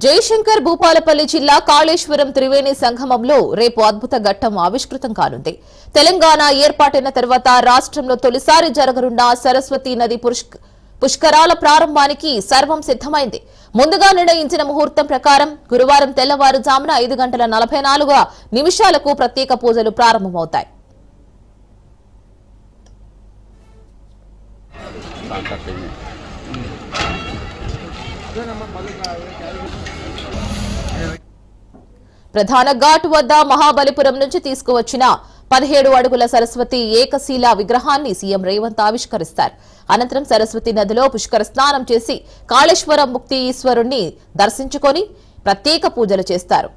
జయశంకర్ భూపాలపల్లి జిల్లా కాళేశ్వరం త్రివేణి సంగమంలో రేపు అద్భుత ఘట్టం ఆవిష్కృతం కానుంది. తెలంగాణ ఏర్పాటైన తర్వాత రాష్ట్రంలో తొలిసారి జరగనున్న సరస్వతీ నది పుష్కరాల ప్రారంభానికి సర్వం సిద్దమైంది. ముందుగా నిర్ణయించిన ముహూర్తం ప్రకారం గురువారం తెల్లవారుజామున 5:44 ప్రత్యేక పూజలు ప్రారంభమవుతాయి. ప్రధాన ఘాట్ వద్ద మహాబలిపురం నుంచి తీసుకువచ్చిన 17 అడుగుల సరస్వతి ఏకశిలా విగ్రహాన్ని సీఎం రేవంత్ ఆవిష్కరిస్తారు. అనంతరం సరస్వతి నదిలో పుష్కర స్నానం చేసి కాళేశ్వరం ముక్తి ఈశ్వరుణ్ణి దర్శించుకొని ప్రత్యేక పూజలు చేస్తారు.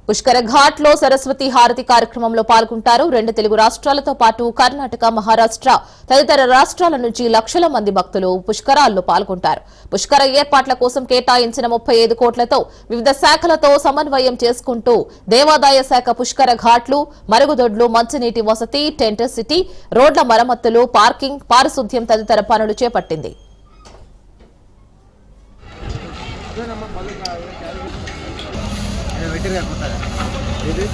పుష్కర ఘాట్ లో సరస్వతి హారతి కార్యక్రమంలో పాల్గొంటారు. 2 తెలుగు రాష్ట్రాలతో పాటు కర్ణాటక, మహారాష్ట్ర తదితర రాష్ట్రాల నుంచి లక్షల మంది భక్తులు పుష్కరాల్లో పాల్గొంటారు. పుష్కర ఏర్పాట్ల కోసం కేటాయించిన 35 కోట్లతో వివిధ శాఖలతో సమన్వయం చేసుకుంటూ దేవాదాయ శాఖ పుష్కర ఘాట్లు, మరుగుదొడ్లు, మంచినీటి వసతి, టెంట్ సిటీ, రోడ్ల మరమ్మతులు, పార్కింగ్, పారిశుద్ధ్యం తదితర పనులు చేపట్టింది. ఇది